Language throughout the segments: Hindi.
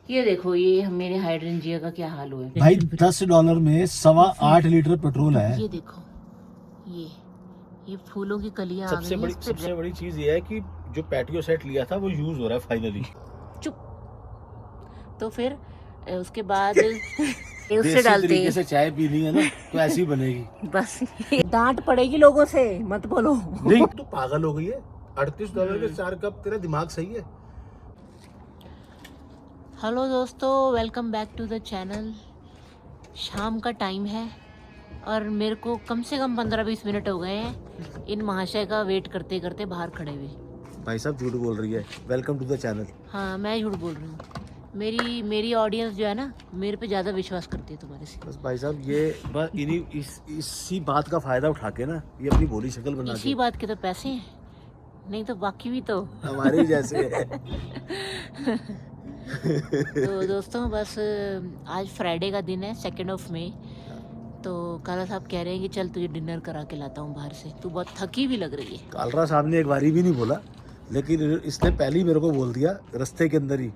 ये देखो, ये मेरे हाइड्रेंजिया का क्या हाल हुआ है भाई $10 में 8.25 लीटर पेट्रोल है। ये देखो, ये फूलों की कलियां आ गई हैं। सबसे बड़ी चीज ये है कि जो पैटियो सेट लिया था वो यूज हो रहा है फाइनली। चुप। तो फिर उसके बाद उससे डालते हैं। से चाय पीनी है ना तो ऐसी ही बनेगी। बस डांट पड़ेगी लोगों से, मत बोलो। नहीं तो पागल हो गई है। $38 के 4 कप, तेरा दिमाग सही है? हेलो दोस्तों, welcome back to the channel. शाम का टाइम है और मेरे को कम से कम 15-20 मिनट हो गए हैं इन महाशय का वेट करते करते बाहर खड़े हुए। भाई साहब झूठ बोल रही है। Welcome to the channel. हाँ, मैं झूठ बोल रही हूँ। मेरी ऑडियंस जो है ना, मेरे पे ज़्यादा विश्वास करती है तुम्हारे से। बस भाई साहब ये बस इसी बात का फायदा उठा के ना ये अपनी बोली शक्ल बना के। इसी बात के तो पैसे हैं, नहीं तो बाकी भी तो हमारे जैसे है। तो दोस्तों बस आज फ्राइडे का दिन है, 2 मई। तो काला साहब कह रहे हैं कि चल तुझे डिनर करा के लाता हूँ बाहर से, तू बहुत थकी भी लग रही है। कालरा साहब ने एक बारी भी नहीं बोला, लेकिन इसने पहले ही मेरे को बोल दिया रास्ते के अंदर ही,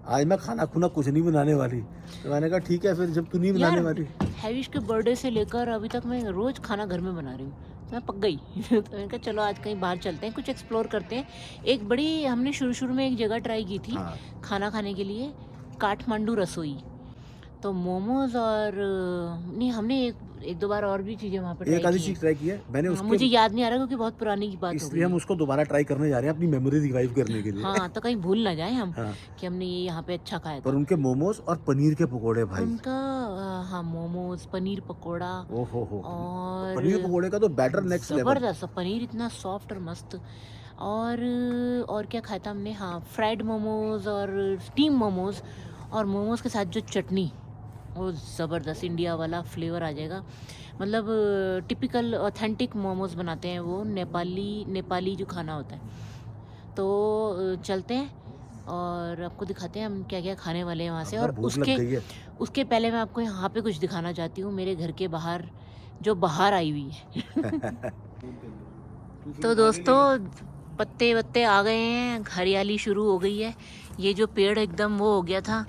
आज मैं खाना खुना कुछ नहीं बनाने वाली। तो मैंने कहा ठीक है, फिर जब तू नहीं बनाने वाली। हैविश के बर्थडे से लेकर अभी तक मैं रोज खाना घर में बना रही हूँ, तो मैं पक गई। तो मैंने कहा चलो आज कहीं बाहर चलते हैं, कुछ एक्सप्लोर करते हैं। एक बड़ी हमने शुरू में एक जगह ट्राई की थी खाना खाने के लिए, काठमांडू रसोई। तो मोमोज और नहीं, हमने एक दो बार और भी चीजें वहाँ पर एक आधी चीज ट्राई की है मैंने। मुझे याद नहीं आ रहा क्योंकि बहुत पुरानी की बात हो गई, इसलिए हम उसको दोबारा ट्राई करने जा रहे हैं अपनी मेमोरी रिवाइव करने के लिए। हाँ, तो कहीं भूल ना जाए हम कि हमने ये यहाँ पे अच्छा खाया था। पर उनके मोमोज और पनीर के पकोड़े भाई, उनका हाँ, मोमोज, पनीर पकोड़ा, ओहो हो, और पनीर पकोड़े का तो बैटर नेक्स्ट लेवल। जबरदस्त पनीर, इतना सॉफ्ट और मस्त। और क्या खाया था हमने, हाँ, फ्राइड मोमोज और स्टीम मोमोज, और मोमोज के साथ जो चटनी, वो ज़बरदस्त इंडिया वाला फ्लेवर आ जाएगा। मतलब टिपिकल ऑथेंटिक मोमोज बनाते हैं वो, नेपाली जो खाना होता है। तो चलते हैं और आपको दिखाते हैं हम क्या क्या खाने वाले हैं वहाँ से। और उसके पहले मैं आपको यहाँ पे कुछ दिखाना चाहती हूँ, मेरे घर के बाहर जो बाहर आई हुई है। तो दोस्तों पत्ते वत्ते आ गए हैं, हरियाली शुरू हो गई है। ये जो पेड़ एकदम वो हो गया था,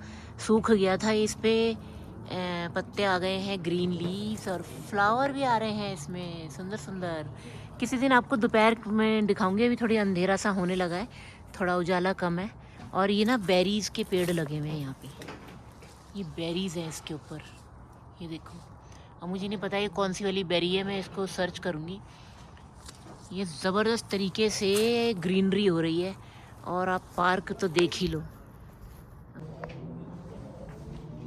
सूख गया था, इस पे पत्ते आ गए हैं, ग्रीन लीव्स, और फ्लावर भी आ रहे हैं इसमें, सुंदर सुंदर। किसी दिन आपको दोपहर में दिखाऊंगी, अभी थोड़ी अंधेरा सा होने लगा है, थोड़ा उजाला कम है। और ये ना बेरीज के पेड़ लगे हुए हैं यहाँ पे, ये बेरीज है इसके ऊपर, ये देखो। अब मुझे नहीं पता ये कौन सी वाली बेरी है, मैं इसको सर्च करूँगी। ये ज़बरदस्त तरीके से ग्रीनरी हो रही है, और आप पार्क तो देख ही लो।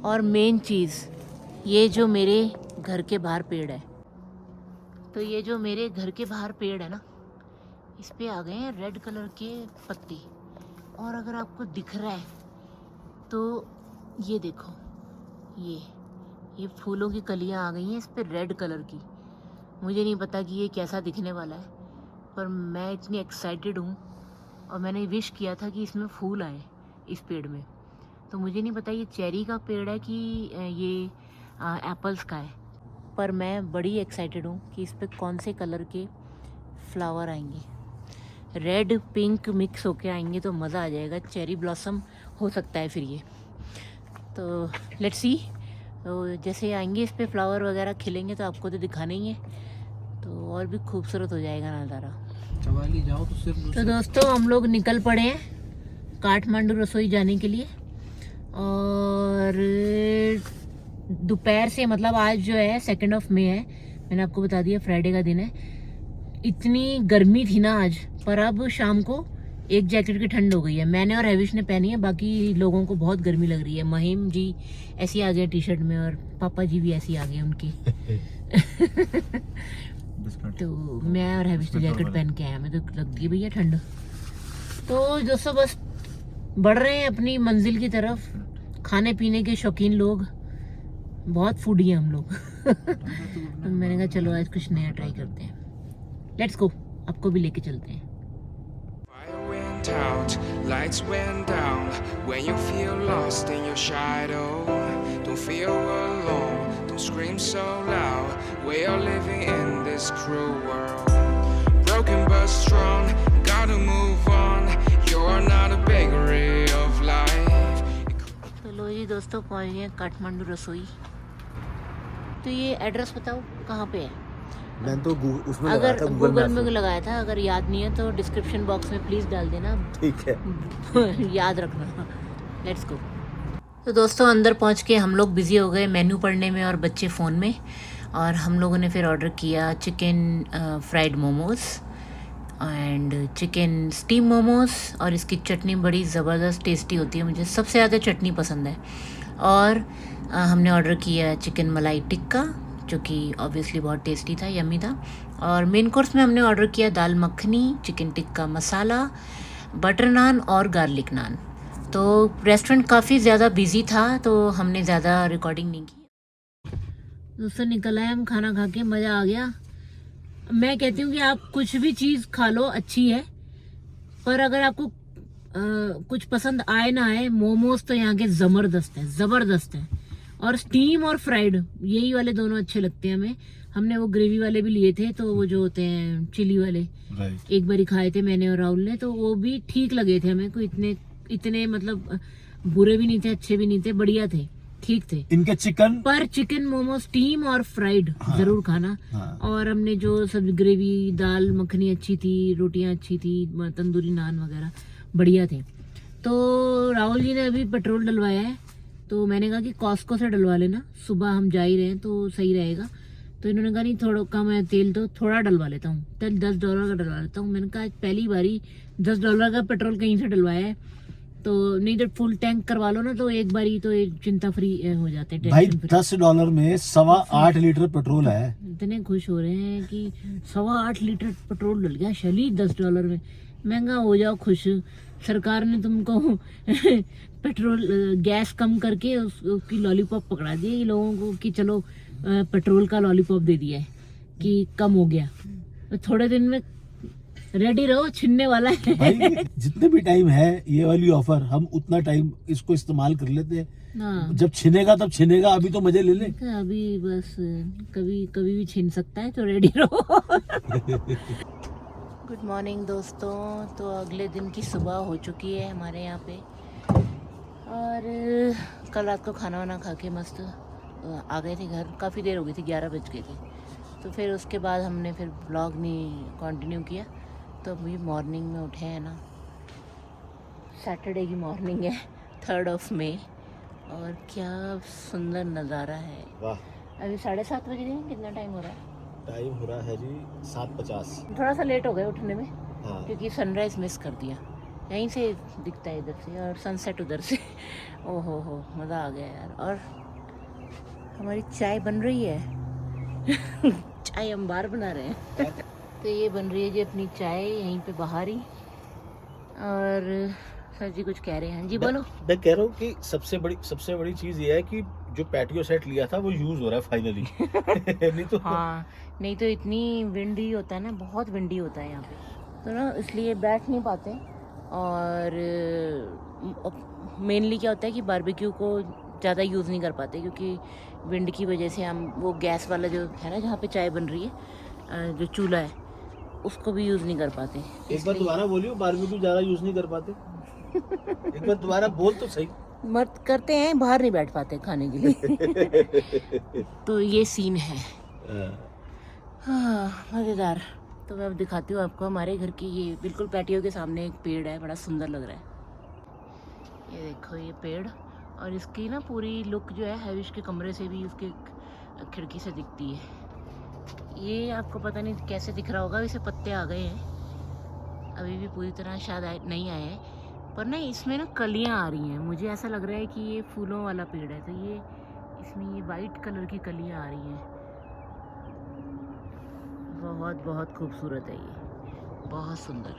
और मेन चीज़, ये जो मेरे घर के बाहर पेड़ है, तो ये जो मेरे घर के बाहर पेड़ है ना, इस पे आ गए हैं रेड कलर के पत्ते। और अगर आपको दिख रहा है तो ये देखो, ये फूलों की कलियां आ गई हैं इस पे रेड कलर की। मुझे नहीं पता कि ये कैसा दिखने वाला है, पर मैं इतनी एक्साइटेड हूँ, और मैंने विश किया था कि इसमें फूल आए इस पेड़ में। तो मुझे नहीं पता ये चेरी का पेड़ है कि ये एप्पल्स का है, पर मैं बड़ी एक्साइटेड हूँ कि इस पे कौन से कलर के फ्लावर आएंगे। रेड पिंक मिक्स होके आएंगे तो मज़ा आ जाएगा, चेरी ब्लॉसम हो सकता है फिर ये। तो लेट्स सी, तो जैसे आएंगे इस पे फ्लावर वगैरह खिलेंगे तो आपको तो दिखाना ही है, तो और भी खूबसूरत हो जाएगा नज़ारा। चवाली जाओ तो सिर्फ। तो दोस्तों हम लोग निकल पड़े हैं काठमांडू रसोई जाने के लिए। और दोपहर से, मतलब आज जो है 2 मई है, मैंने आपको बता दिया फ्राइडे का दिन है। इतनी गर्मी थी ना आज, पर अब शाम को एक जैकेट की ठंड हो गई है। मैंने और हैविश ने पहनी है, बाकी लोगों को बहुत गर्मी लग रही है। महिम जी ऐसी आ गए टी शर्ट में, और पापा जी भी ऐसी आ गए उनकी। तो मैं और हैविश तो जैकेट पहन के आया, मैं तो लगती है भैया ठंड। तो दोस्तों बस बढ़ रहे हैं अपनी मंजिल की तरफ। खाने पीने के शौकीन लोग, बहुत फूडी हैं हम लोग। तो मैंने कहा चलो आज कुछ नया ट्राई करते हैं, लेट्स गो, आपको भी लेके चलते हैं। Out, lights went down when you feel lost in your shadow. Don't feel alone, don't scream so loud. We are living in this cruel world. Broken but strong, gotta move on. You're not a bakery of life. तो लो तो ये दोस्तों पहुंच गए काठमांडू रसोई। तो ये एड्रेस बताओ कहाँ पे है? मैंने तो उसमें लगाया अगर था, गूगल मैप में लगाया था, अगर याद नहीं है तो डिस्क्रिप्शन बॉक्स में प्लीज़ डाल देना। ठीक है। याद रखना। Let's go. तो दोस्तों अंदर पहुंच के हम लोग बिज़ी हो गए मेन्यू पढ़ने में और बच्चे फ़ोन में, और हम लोगों ने फिर ऑर्डर किया chicken fried momos and chicken steam momos. और इसकी चटनी बड़ी ज़बरदस्त टेस्टी होती है, मुझे सबसे ज़्यादा चटनी पसंद है। और हमने ऑर्डर किया चिकन मलाई टिक्का, जो कि ऑब्वियसली बहुत टेस्टी था, यम्मी था। और मेन कोर्स में हमने ऑर्डर किया दाल मखनी, चिकन टिक्का मसाला, बटर नान और गार्लिक नान। तो रेस्टोरेंट काफ़ी ज़्यादा बिजी था, तो हमने ज़्यादा रिकॉर्डिंग नहीं की। दोस्तों निकल आए हम खाना खा के, मज़ा आ गया। मैं कहती हूँ कि आप कुछ भी चीज़ खा लो अच्छी है, पर अगर आपको कुछ पसंद आए ना आए, मोमोज तो यहाँ के ज़बरदस्त है। और स्टीम और फ्राइड यही वाले दोनों अच्छे लगते हैं हमें। हमने वो ग्रेवी वाले भी लिए थे, तो वो जो होते हैं चिली वाले, एक बार ही खाए थे मैंने और राहुल ने, तो वो भी ठीक लगे थे हमें। कोई इतने मतलब बुरे भी नहीं थे, अच्छे भी नहीं थे, बढ़िया थे, ठीक थे इनके चिकन। पर चिकन मोमो स्टीम और फ्राइड जरूर खाना। और हमने जो सब ग्रेवी, दाल मखनी अच्छी थी, रोटियां अच्छी थी, तंदूरी नान वगैरह बढ़िया थे। तो राहुल जी ने अभी पेट्रोल डलवाया है, तो मैंने कहा कि कॉस्को से डलवा लेना, सुबह हम जा ही रहे हैं तो सही रहेगा। तो इन्होंने कहा नहीं थोड़ा कम है तेल, तो थोड़ा डलवा लेता हूँ, तेल $10 का डलवा लेता हूँ। मैंने कहा पहली बारी $10 का पेट्रोल कहीं से डलवाया है, तो नहीं तो फुल टैंक करवा लो ना, तो एक बारी तो एक चिंता फ्री हो जाते हैं। भाई $10 में 8.25 लीटर पेट्रोल है। इतने खुश हो रहे हैं कि 8.25 लीटर पेट्रोल डल गया शली $10 में। महंगा हो जाओ खुश, सरकार ने तुमको पेट्रोल गैस कम करके उसकी लॉलीपॉप पकड़ा दी है लोगों को कि चलो पेट्रोल का लॉलीपॉप दे दिया है कि कम हो गया। तो थोड़े दिन में रेडी रहो, छिनने वाला है। भाई जितने भी टाइम है ये वाली ऑफर, हम उतना टाइम इसको इस्तेमाल कर लेते हैं। हाँ। जब छिनेगा तब छिनेगा, अभी तो मजे ले ले। अभी बस कभी भी छीन सकता है, तो रेडी रहो। गुड मॉर्निंग दोस्तों। तो अगले दिन की सुबह हो चुकी है हमारे यहाँ पे, और कल रात को खाना वाना खा के मस्त आ गए थे घर। काफ़ी देर हो गई थी, 11 बज गए थे। तो फिर उसके बाद हमने फिर ब्लॉग नहीं कंटिन्यू किया। तो अभी मॉर्निंग में उठे हैं ना, सैटरडे की मॉर्निंग है, 3 मई, और क्या सुंदर नज़ारा है। वाह। अभी 7:30 बज गए हैं। कितना टाइम हो रहा है? टाइम हो रहा है जी 7:50। थोड़ा सा लेट हो गए उठने में, हाँ। क्योंकि सनराइज़ मिस कर दिया। यहीं से दिखता है इधर से, और सनसेट उधर से। ओहो हो, मज़ा आ गया यार। और हमारी चाय बन रही है। चाय हम बाहर बना रहे हैं। तो ये बन रही है जी अपनी चाय यहीं पे बाहर ही। और सर जी कुछ कह रहे हैं? जी बोलो। मैं कह रहा हूँ कि सबसे बड़ी चीज ये है कि जो पैटियो सेट लिया था वो यूज हो रहा है फाइनली। नहीं तो हाँ, नहीं तो इतनी विंडी होता है ना, बहुत विंडी होता है यहाँ पे, तो ना इसलिए बैठ नहीं पाते। और मेनली क्या होता है कि बारबेक्यू को ज़्यादा यूज़ नहीं कर पाते, क्योंकि विंड की वजह से हम वो गैस वाला जो है ना जहाँ पे चाय बन रही है, जो चूल्हा है, उसको भी यूज़ नहीं कर पाते। एक बार दोबारा बोलियो, बारबेक्यू ज़्यादा यूज नहीं कर पाते। एक बार दोबारा बोल तो सही। मत करते हैं, बाहर नहीं बैठ पाते खाने के लिए। तो ये सीन है। हाँ, मज़ेदार। तो मैं अब दिखाती हूँ आपको हमारे घर की, ये बिल्कुल पैटियो के सामने एक पेड़ है, बड़ा सुंदर लग रहा है। ये देखो ये पेड़, और इसकी ना पूरी लुक जो है हैविश के कमरे से भी उसके खिड़की से दिखती है। ये आपको पता नहीं कैसे दिख रहा होगा, इसे पत्ते आ गए हैं, अभी भी पूरी तरह शायद नहीं आए हैं, पर ना इसमें ना कलियां आ रही हैं। मुझे ऐसा लग रहा है कि ये फूलों वाला पेड़ है, तो ये इसमें ये वाइट कलर की कलियां आ रही हैं। बहुत बहुत खूबसूरत है ये, बहुत सुंदर।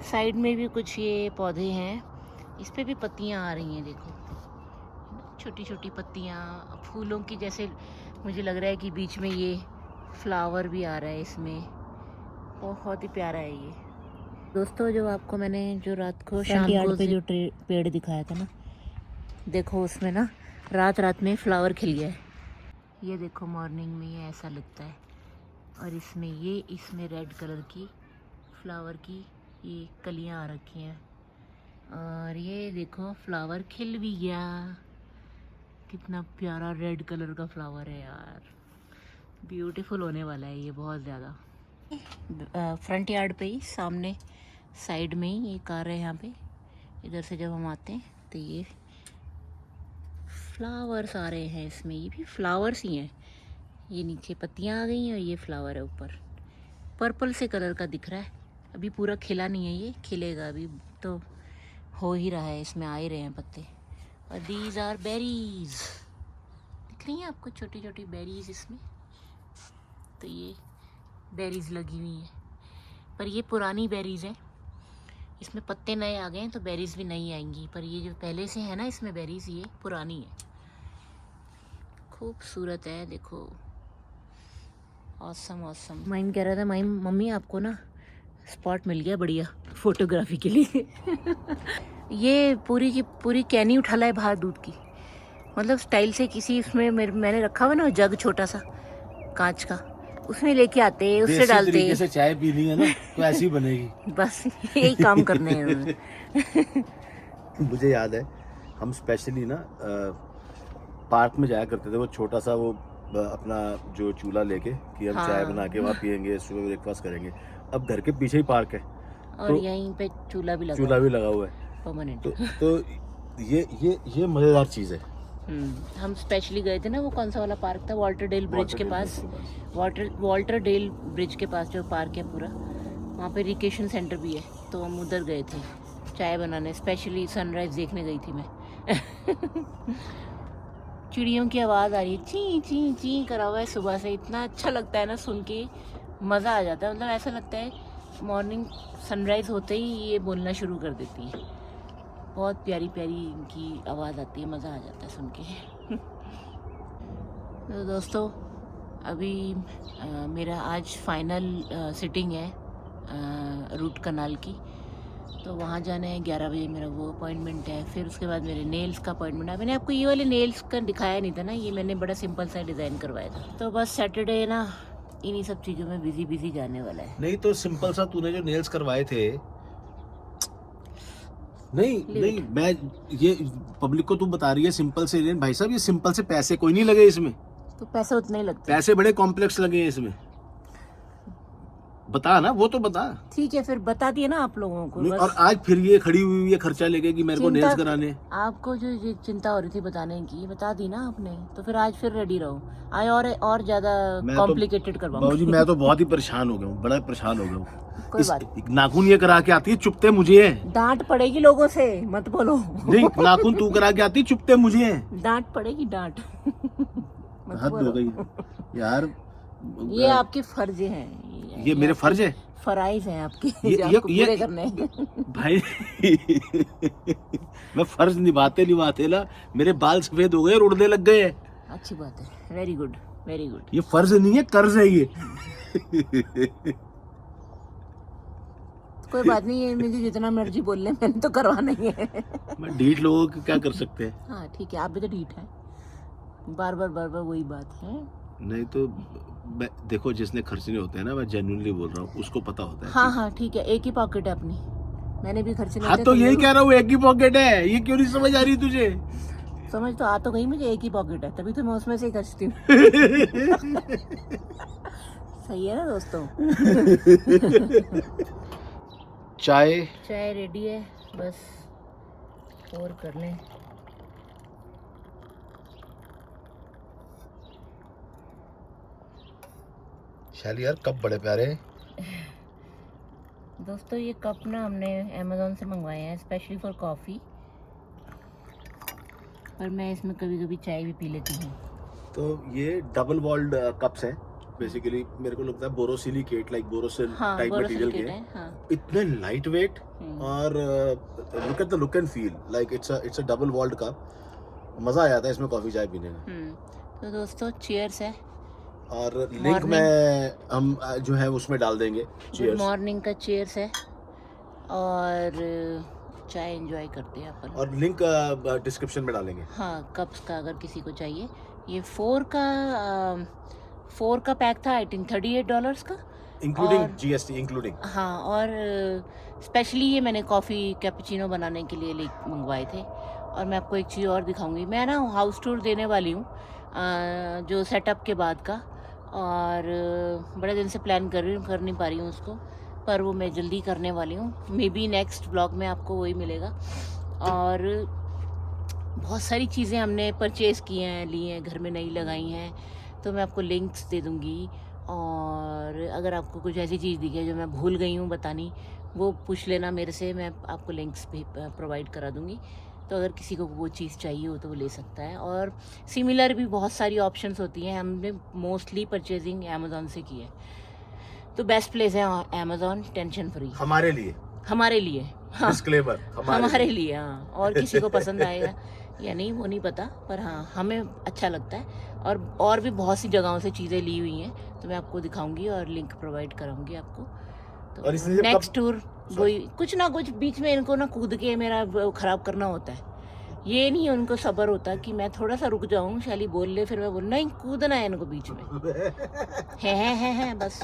साइड में भी कुछ ये पौधे हैं, इस पे भी पत्तियां आ रही हैं, देखो छोटी छोटी पत्तियां फूलों की जैसे। मुझे लग रहा है कि बीच में ये फ्लावर भी आ रहा है इसमें, बहुत ही प्यारा है ये। दोस्तों जो आपको मैंने जो रात को शाम को पे जो पेड़ दिखाया था ना, देखो उसमें ना रात में फ्लावर खिल गया है। ये देखो मॉर्निंग में ये ऐसा लगता है, और इसमें रेड कलर की फ्लावर की ये कलियां आ रखी हैं, और ये देखो फ्लावर खिल भी गया, कितना प्यारा रेड कलर का फ्लावर है यार, ब्यूटीफुल होने वाला है ये बहुत ज़्यादा। फ्रंट यार्ड पे ही सामने साइड में ही एक कार है यहाँ पे, इधर से जब हम आते हैं तो ये फ्लावर्स आ रहे हैं इसमें, ये भी फ्लावर्स ही हैं, ये नीचे पत्तियाँ आ गई हैं और ये फ्लावर है ऊपर, पर्पल से कलर का दिख रहा है, अभी पूरा खिला नहीं है, ये खिलेगा अभी तो हो ही रहा है, इसमें आ ही रहे हैं पत्ते। और दीज आर बेरीज, दिख रही हैं आपको छोटी छोटी बेरीज इसमें, तो ये बेरीज लगी हुई हैं, पर ये पुरानी बेरीज है, इसमें पत्ते नए आ गए हैं तो बेरीज भी नई आएंगी, पर ये जो पहले से है ना इसमें बेरीज, ये पुरानी है। खूबसूरत है देखो, ऑसम ऑसम। माइम कह रहा था, माइम मम्मी आपको ना स्पॉट मिल गया बढ़िया फोटोग्राफी के लिए। ये पूरी की पूरी कैनी उठा ला है बाहर दूध की, मतलब स्टाइल से किसी उसमें मैंने रखा हुआ ना जग छोटा सा कांच का, उसमें लेके आते उससे डालते तरीके से चाय पीनी है ना तो ऐसी बनेगी। बस यही काम करने हैं। मुझे याद है हम स्पेशली ना पार्क में जाया करते थे, वो छोटा सा वो अपना जो चूल्हा लेके कि हम चाय बना के वहाँ पियेंगे, सुबह ब्रेकफास्ट करेंगे। अब घर के पीछे ही पार्क है और तो यहीं पे चूल्हा भी लगा हुआ है परमानेंट। तो ये मजेदार चीज है। हम स्पेशली गए थे ना, वो कौन सा वाला पार्क था, वाल्टर डेल ब्रिज के पास, वाल्टर डेल ब्रिज के पास जो पार्क है पूरा, वहाँ पे रिक्रिएशन सेंटर भी है, तो हम उधर गए थे चाय बनाने, स्पेशली सनराइज देखने गई थी मैं। चिड़ियों की आवाज़ आ रही है, ची ची ची करा हुआ है सुबह से, इतना अच्छा लगता है ना सुन के, मज़ा आ जाता है, मतलब ऐसा लगता है मॉर्निंग सनराइज़ होते ही ये बोलना शुरू कर देती है, बहुत प्यारी प्यारी इनकी आवाज़ आती है, मज़ा आ जाता है सुन के। तो दोस्तों अभी मेरा आज फाइनल सिटिंग है रूट कनाल की, तो वहाँ जाना है 11 बजे, मेरा वो अपॉइंटमेंट है, फिर उसके बाद मेरे नेल्स का अपॉइंटमेंट है। मैंने आपको ये वाले नेल्स का दिखाया नहीं था ना, ये मैंने बड़ा सिंपल सा डिज़ाइन करवाया था, तो बस सैटरडे ना इन्हीं सब चीज़ों में बिजी जाने वाला है। नहीं तो सिंपल सा तूने जो नेल्स करवाए थे, नहीं मैं ये पब्लिक को तू बता रही है सिंपल से, भाई साहब ये सिंपल से पैसे कोई नहीं लगे इसमें, तो पैसे उतने ही लगते, पैसे बड़े कॉम्प्लेक्स लगे हैं इसमें, बता ना, वो तो बता। ठीक है फिर बता दिए ना आप लोगों को। और आज फिर ये खड़ी हुई है खर्चा लेके कि मेरे को नेल्स कराने, आपको जो ये चिंता हो रही थी बताने की, बता दी ना आपने, तो फिर आज फिर रेडी रहो, आज और ज्यादा कॉम्प्लिकेटेड करवाऊंगी। बाबूजी मैं तो बहुत ही परेशान हो गया हूँ, बड़ा परेशान हो गया हूँ। कोई बात नाखून ये करा के आती है, चुपते मुझे है, डांट पड़ेगी लोगों से, मत बोलो। नहीं नाखून तू करा के आती, चुपते मुझे है, डांट पड़ेगी, डांट। हद हो गई यार, ये आपके फर्ज हैं, ये मेरे फर्ज है, फराइज हैं आपके, जो आपको पूरे करने हैं। भाई मैं फर्ज निभाते ना मेरे बाल सफेद हो गए और उड़ने लग गए हैं। अच्छी बात है, वेरी गुड वेरी गुड। ये फर्ज नहीं है, कर्ज है ये। कोई बात नहीं है, मुझे जितना मर्जी बोल ले, मैंने तो करवाना ही है। मैं ढीठ लोगों को क्या कर सकते हैं। हाँ ठीक है, आप भी तो ढीठ हैं, बार बार वही बात है। नहीं तो देखो जिसने खर्च नहीं होते हैं ना, मैं जेन्युइनली बोल रहा हूँ, उसको पता होता है। हाँ ठीक है, एक ही पॉकेट है अपनी, मैंने भी खर्च नहीं। हाँ तो यही कह रहा हूँ, एक ही पॉकेट है, ये क्यों नहीं समझ आ रही तुझे? समझ तो आ तो गई मुझे, एक ही पॉकेट है, तभी तो मैं उसमें से ही खर्चती हूँ। सही है ना दोस्तों। चाय रेडी है, बस और कर लें। शाली यार कप बड़े प्यारे हैं। दोस्तों ये कप ना हमने अमेज़न से मंगवाए हैं स्पेशली फॉर कॉफ़ी, पर मैं इसमें कभी कभी चाय भी पी लेती हूँ। तो ये डबल वॉल्ड कप्स हैं बेसिकली, मेरे को लगता है borosilicate, like Borosil type material के हैं। हाँ। इतने लाइट वेट, और look at the look and feel, like it's a double walled cup, मज़ा आ जाता है इसमें कॉफ़ी चाय पीने में। तो दोस्तों चीयर्स है, और लिंक में हम जो है उसमें डाल देंगे। गुड मॉर्निंग का चीयर्स है, और चाय एंजॉय करते हैं अपन, और लिंक डिस्क्रिप्शन में डालेंगे। हाँ कप्स का अगर किसी को चाहिए। ये 4 का पैक था, आई थिंक $38 का, इंक्लूडिंग GST इंक्लूडिंग। हाँ, और स्पेशली ये मैंने कॉफ़ी कैपुचिनो बनाने के लिए मंगवाए थे। और मैं आपको एक चीज़ और दिखाऊंगी, मैं ना हाउस टूर देने वाली हूँ जो सेटअप के बाद का, और बड़े दिन से प्लान कर रही हूँ, कर नहीं पा रही हूँ उसको, पर वो मैं जल्दी करने वाली हूँ। मे बी नेक्स्ट ब्लॉग में आपको वही मिलेगा। और बहुत सारी चीज़ें हमने परचेज़ की हैं, ली हैं, घर में नई लगाई हैं, तो मैं आपको लिंक्स दे दूँगी। और अगर आपको कुछ ऐसी चीज़ दिखे जो मैं भूल गई हूँ बतानी, वो पूछ लेना मेरे से, मैं आपको लिंक्स भी प्रोवाइड करा दूँगी। तो अगर किसी को वो चीज़ चाहिए हो तो वो ले सकता है। और सिमिलर भी बहुत सारी ऑप्शंस होती हैं। हमने मोस्टली परचेजिंग अमेज़ॉन से की है, तो बेस्ट प्लेस है अमेज़ॉन, टेंशन फ्री हमारे लिए हाँ, डिस्क्लेमर हमारे लिए हाँ। और किसी को पसंद आएगा या नहीं वो नहीं पता, पर हाँ हमें अच्छा लगता है। और भी बहुत सी जगहों से चीज़ें ली हुई हैं, तो मैं आपको दिखाऊंगी और लिंक प्रोवाइड कराऊंगी आपको। तो और इसलिए नेक्स्ट टूर वही कुछ ना कुछ बीच में इनको ना कूद के मेरा ख़राब करना होता है। ये नहीं उनको सब्र होता कि मैं थोड़ा सा रुक जाऊं, शैली बोल ले, फिर मैं बोल नहीं, कूदना है इनको बीच में है बस।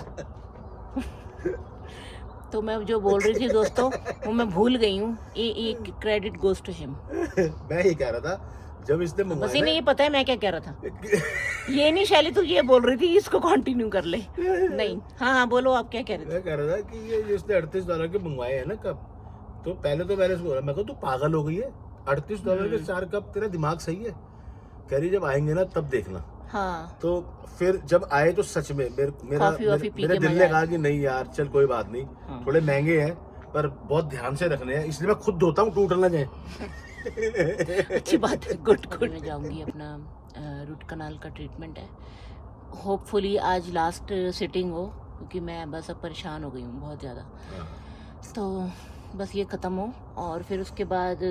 तो मैं जो बोल रही थी दोस्तों, वो मैं भूल गई हूँ। ये क्रेडिट गोज टू हिम। मैं ही कह रहा था जब इसने बस इन्हें ये पता है मैं क्या कह रहा था। ये नहीं शैली तू ये बोल रही थी, इसको कंटिन्यू कर ले। नहीं हाँ बोलो, आप क्या कह रहे थे? मैं कह रहा था कि ये जिसने $38 के मंगवाए हैं ना कप, तो पहले तो मैंने बोला, मैं तू पागल हो गई है, $38 के 4 कप, तेरा दिमाग सही है? कह रही जब आएंगे ना तब देखना। हाँ, तो फिर जब आए तो सच में मेरा दिल ने कहा कि नहीं यार चल कोई बात नहीं, थोड़े महंगे हैं पर बहुत ध्यान से रखने हैं, इसलिए मैं खुद धोता हूँ, टूट ना जाए। अच्छी बात है, गुड। मैं जाऊंगी, अपना रूट कनाल का ट्रीटमेंट है। होपफुली आज लास्ट सिटिंग हो, क्योंकि मैं बस अब परेशान हो गई हूँ बहुत ज़्यादा। तो बस ये ख़त्म हो, और फिर उसके बाद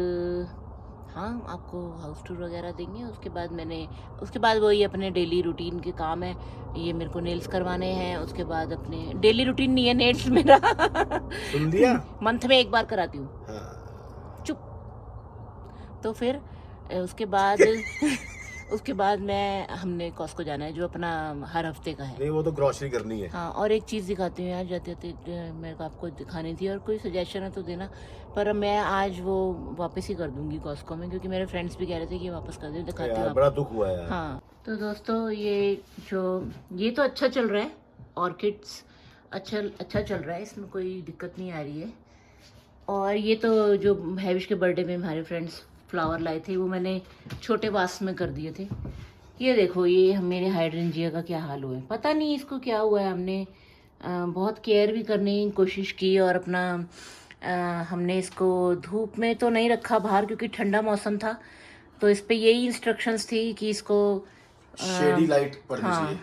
हाँ आपको हाउस टूर वगैरह देंगे। उसके बाद वही अपने डेली रूटीन के काम है। ये मेरे को नेल्स करवाने हैं, उसके बाद अपने डेली रूटीन नहीं है नेल्स मेरा। सुन लिया? मंथ में एक बार कराती हूँ। चुप। तो फिर उसके बाद हमने कॉस्को जाना है, जो अपना हर हफ्ते का है। नहीं वो तो ग्रोसरी करनी है। हाँ, और एक चीज़ दिखाती हूँ यार, जाते मेरे को आपको दिखानी थी, और कोई सजेशन है तो देना, पर मैं आज वो वापस ही कर दूंगी कॉस्को में, क्योंकि मेरे फ्रेंड्स भी कह रहे थे कि वापस कर दे, दिखाती हूँ। बड़ा दुख हुआ यार। हाँ तो दोस्तों, ये तो अच्छा चल रहा है, ऑर्किड्स अच्छा चल रहा है, इसमें कोई दिक्कत नहीं आ रही है। और ये तो जो हैविश के बर्थडे में हमारे फ्रेंड्स फ्लावर लाए थे, वो मैंने छोटे वास में कर दिए थे। ये देखो, ये मेरे हाइड्रेंजिया का क्या हाल हुआ है, पता नहीं इसको क्या हुआ है। हमने बहुत केयर भी करने की कोशिश की, और अपना हमने इसको धूप में तो नहीं रखा बाहर, क्योंकि ठंडा मौसम था, तो इस पे यही इंस्ट्रक्शंस थी कि इसको शेडी लाइट पड़नी चाहिए।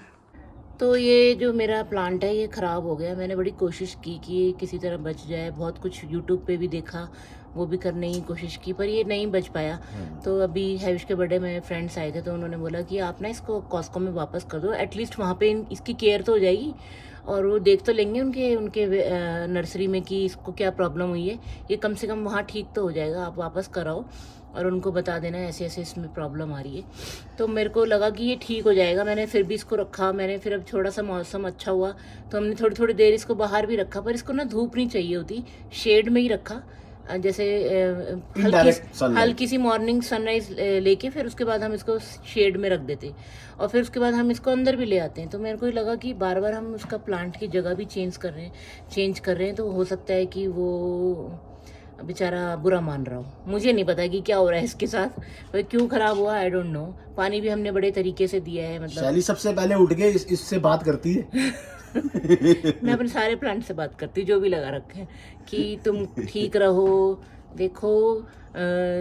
तो ये जो मेरा प्लांट है ये ख़राब हो गया। मैंने बड़ी कोशिश की कि ये किसी तरह बच जाए, बहुत कुछ यूट्यूब पे भी देखा, वो भी करने की कोशिश की, पर ये नहीं बच पाया। तो अभी हैविश के बर्थडे में फ्रेंड्स आए थे, तो उन्होंने बोला कि आप ना इसको कॉस्को में वापस कर दो, एटलीस्ट वहाँ पे इसकी केयर तो हो जाएगी, और वो देख तो लेंगे उनके नर्सरी में कि इसको क्या प्रॉब्लम हुई है, ये कम से कम वहाँ ठीक तो हो जाएगा, आप वापस कराओ और उनको बता देना ऐसे ऐसे इसमें प्रॉब्लम आ रही है। तो मेरे को लगा कि ये ठीक हो जाएगा, मैंने फिर भी इसको रखा। फिर अब थोड़ा सा मौसम अच्छा हुआ तो हमने थोड़ी देर इसको बाहर भी रखा, पर इसको ना धूप नहीं चाहिए होती, शेड में ही रखा, जैसे हल्की सी मॉर्निंग सनराइज लेके फिर उसके बाद हम इसको शेड में रख देते, और फिर उसके बाद हम इसको अंदर भी ले आते हैं। तो मेरे को लगा कि बार बार हम उसका प्लांट की जगह भी चेंज कर रहे हैं, तो हो सकता है कि वो बेचारा बुरा मान रहा हो। मुझे नहीं पता कि क्या हो रहा है इसके साथ, क्यों खराब हुआ, आई डोंट नो। पानी भी हमने बड़े तरीके से दिया है, मतलब शैली सबसे पहले उठ के इससे बात करती है। मैं अपने सारे प्लांट से बात करती हूँ, जो भी लगा रखे हैं, कि तुम ठीक रहो, देखो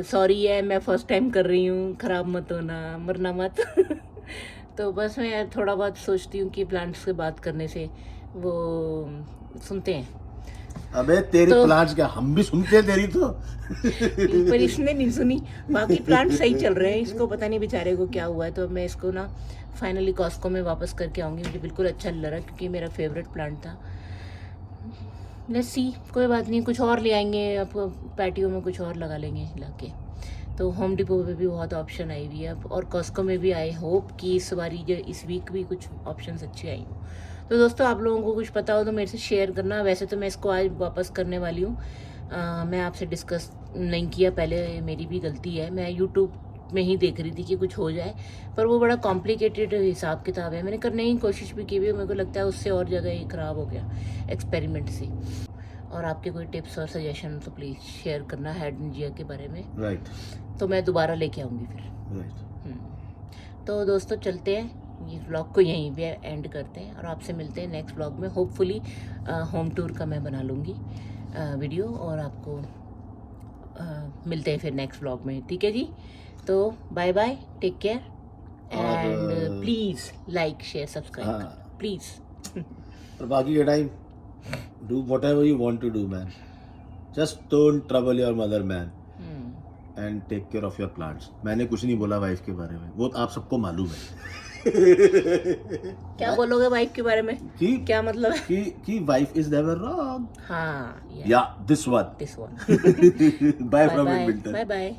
सॉरी है, मैं फर्स्ट टाइम कर रही हूँ, खराब मत होना, मरना मत। तो बस मैं थोड़ा बहुत सोचती हूँ कि प्लांट्स से बात करने से वो सुनते हैं। अबे तेरी प्लांट्स क्या, हम भी सुनते हैं तेरी तो। पर इसने नहीं सुनी, बाकी प्लांट सही चल रहे हैं, इसको पता नहीं बेचारे को क्या हुआ है। तो मैं इसको ना फाइनली कॉस्को में वापस करके आऊँगी, मुझे बिल्कुल अच्छा लग रहा है, क्योंकि मेरा फेवरेट प्लांट था। लेट्स सी, कोई बात नहीं, कुछ और ले आएंगे, आप पैटियो में कुछ और लगा लेंगे लाके। तो होम डिपो पे भी बहुत ऑप्शन आई हुई है अब, और कॉस्को में भी आई होप कि इस वीक भी कुछ ऑप्शंस अच्छे आई हों। तो दोस्तों आप लोगों को कुछ पता हो तो मेरे से शेयर करना। वैसे तो मैं इसको आज वापस करने वाली हूँ, मैं आपसे डिस्कस नहीं किया पहले, मेरी भी गलती है। मैं यूट्यूब में ही देख रही थी कि कुछ हो जाए, पर वो बड़ा कॉम्प्लिकेटेड हिसाब किताब है। मैंने करने की कोशिश भी की भी, मेरे को लगता है उससे और ज़्यादा ही ख़राब हो गया एक्सपेरिमेंट से। और आपके कोई टिप्स और सजेशन तो प्लीज़ शेयर करना हाइड्रेंजिया के बारे में। राइट। तो मैं दोबारा लेके आऊँगी फिर। राइट। तो दोस्तों चलते हैं, ये व्लॉग को यहीं पे एंड करते हैं और आपसे मिलते हैं नेक्स्ट व्लॉग में। होपफुली होम टूर का मैं बना लूँगी वीडियो और आपको मिलते हैं फिर नेक्स्ट व्लॉग में, ठीक है जी। तो bye bye, take care and please like share subscribe please. और बाकी के time do whatever you want to do man, just don't trouble your mother man and take care of your plants. मैंने कुछ नहीं बोला वाइफ के बारे में, वो आप सबको मालूम है। क्या बोलोगे वाइफ के बारे में? क्या मतलब है? कि वाइफ इज नेवर रॉन्ग। हाँ, yeah this one. This one. Bye from winter. Bye bye.